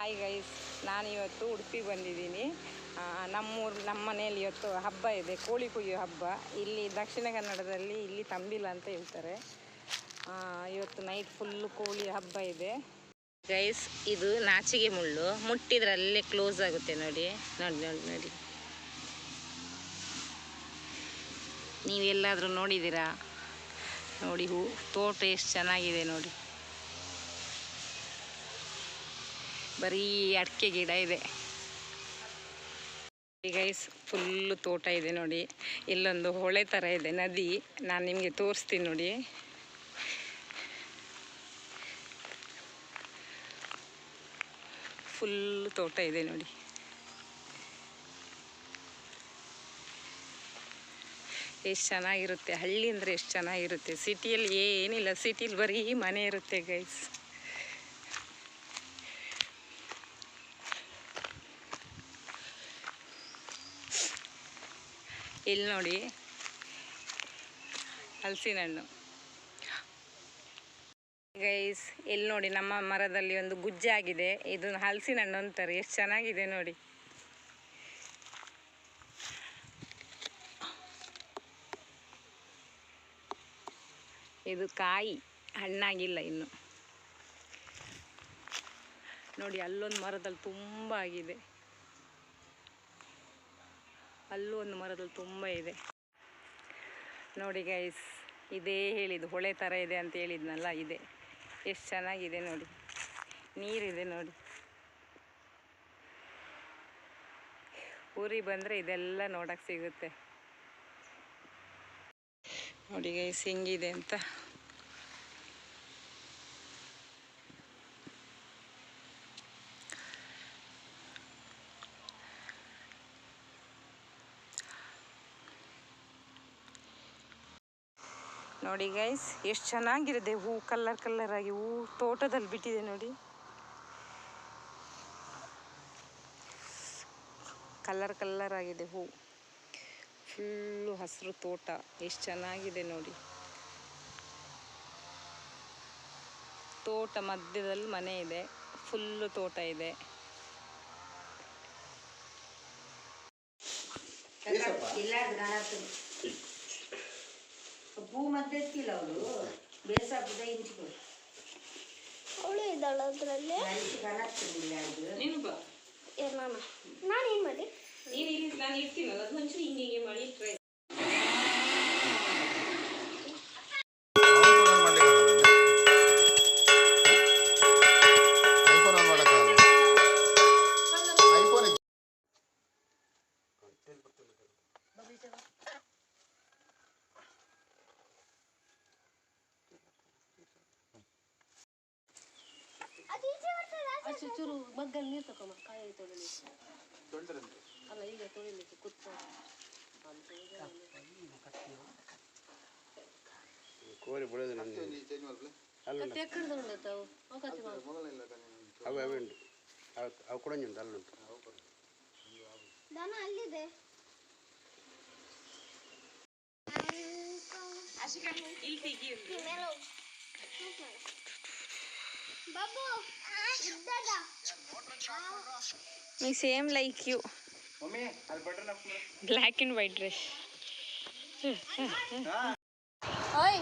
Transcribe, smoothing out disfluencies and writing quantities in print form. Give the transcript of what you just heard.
Hi guys, ನಾನಿವತ್ತು ಉಡುಪಿಗೆ ಬಂದಿದ್ದೀನಿ. ನಮ್ಮ ಮನೆಯಲ್ಲಿ ಇವತ್ತು ಹಬ್ಬ ಇದೆ, ಕೋಳಿ ಕುಯ್ಯೋ ಹಬ್ಬ. ಇಲ್ಲಿ ದಕ್ಷಿಣ ಕನ್ನಡದಲ್ಲಿ ಇಲ್ಲಿ ತಂಬಿಲ ಅಂತ ಹೇಳ್ತಾರೆ. ಇವತ್ತು ನೈಟ್ ಫುಲ್ಲು ಕೋಳಿ ಹಬ್ಬ ಇದೆ ಗೈಸ್. ಇದು ನಾಚಿಗೆ ಮುಳ್ಳು, ಮುಟ್ಟಿದ್ರಲ್ಲೇ ಕ್ಲೋಸ್ ಆಗುತ್ತೆ ನೋಡಿ. ನೋಡಿ ನೋಡಿ ನೋಡಿ, ನೀವೆಲ್ಲಾದರೂ ನೋಡಿದ್ದೀರಾ? ನೋಡಿ ತೋಟ ಎಷ್ಟು ಚೆನ್ನಾಗಿದೆ ನೋಡಿ. ಬರೀ ಅಡಿಕೆ ಗಿಡ ಇದೆ ಗೈಸ್. ಫುಲ್ಲು ತೋಟ ಇದೆ ನೋಡಿ. ಇಲ್ಲೊಂದು ಹೊಳೆ ಥರ ಇದೆ, ನದಿ. ನಾನು ನಿಮಗೆ ತೋರಿಸ್ತೀನಿ ನೋಡಿ. ಫುಲ್ಲು ತೋಟ ಇದೆ ನೋಡಿ. ಎಷ್ಟು ಚೆನ್ನಾಗಿರುತ್ತೆ. ಹಳ್ಳಿ ಅಂದರೆ ಎಷ್ಟು ಚೆನ್ನಾಗಿರುತ್ತೆ. ಸಿಟಿಯಲ್ಲಿ ಏನಿಲ್ಲ, ಸಿಟಿಲಿ ಬರೀ ಮನೆ ಇರುತ್ತೆ ಗೈಸ್. ಇಲ್ಲಿ ನೋಡಿ ಹಲಸಿನ ಹಣ್ಣು ಗೈಸ್. ಇಲ್ಲಿ ನೋಡಿ ನಮ್ಮ ಮರದಲ್ಲಿ ಒಂದು ಗುಜ್ಜೆ ಆಗಿದೆ. ಇದು ಹಲಸಿನ ಹಣ್ಣು ಅಂತಾರೆ. ಎಷ್ಟು ಚೆನ್ನಾಗಿದೆ ನೋಡಿ. ಇದು ಕಾಯಿ ಹಣ್ಣಾಗಿಲ್ಲ ಇನ್ನು ನೋಡಿ. ಅಲ್ಲೊಂದು ಮರದಲ್ಲಿ ತುಂಬ ಆಗಿದೆ, ಅಲ್ಲೂ ಒಂದು ಮರದಲ್ಲಿ ತುಂಬ ಇದೆ ನೋಡಿ ಗೈಸ್. ಇದೇ ಹೇಳಿದ್ದು, ಹೊಳೆ ಥರ ಇದೆ ಅಂತ ಹೇಳಿದ್ನಲ್ಲ, ಇದೆ. ಎಷ್ಟು ಚೆನ್ನಾಗಿದೆ ನೋಡಿ. ನೀರಿದೆ ನೋಡಿ. ಊರಿಗೆ ಬಂದರೆ ಇದೆಲ್ಲ ನೋಡೋಕ್ಕೆ ಸಿಗುತ್ತೆ ನೋಡಿ ಗೈಸ್, ಹೆಂಗಿದೆ ಅಂತ. ನೋಡಿ ಗೈಸ್, ಎಷ್ಟು ಚೆನ್ನಾಗಿರುತ್ತೆ. ಹೂ ಕಲ್ಲರ್ ಕಲ್ಲರ್ ಆಗಿ ಹೂ ತೋಟದಲ್ಲಿ ಬಿಟ್ಟಿದೆ ನೋಡಿ. ಕಲ್ಲರ್ ಕಲ್ಲರ್ ಆಗಿದೆ ಹೂ. ಫುಲ್ಲು ಹಸಿರು ತೋಟ. ಎಷ್ಟು ಚೆನ್ನಾಗಿದೆ ನೋಡಿ. ತೋಟ ಮಧ್ಯದಲ್ಲಿ ಮನೆ ಇದೆ. ಫುಲ್ಲು ತೋಟ ಇದೆ. ಹೂ ಮಧ್ಯೆ ಎತ್ತಿಲ್ಲ ಅವಳು ಬೇಸಾಪದ ಇಂಚಿಗಳು ಅವಳು ಇದ್ದಾಳೆ ಅದರಲ್ಲಿ. ನೀನು ಬಾ. ನಾನು ಏನು ಮಾಡಿ? ನಾನು ಇರ್ತೀನಲ್ಲ, ಅದು ಮುಂಚೆ ಹಿಂಗೆ ಮಾಡಿ ಟ್ರೈ. ಚೂರು ಮಗ್ಗಲ್ಲಿ ನೀರು ತಗೊಂಬ, ಕಾಯಿ ತೊಳಿಲಿಕ್ಕೆ. ಅಲ್ಲ ಈಗ ತೊಳಿಲಿಕ್ಕೆ ಕೂತ್ಕೊ. ಕೋರಿ ಬಿಡೋದು ಅವು ಕೂಡ ಅಲ್ಲುಂಟು. ದನ ಅಲ್ಲಿದೆ. Babu Me same like you. Black and white dress. Oi.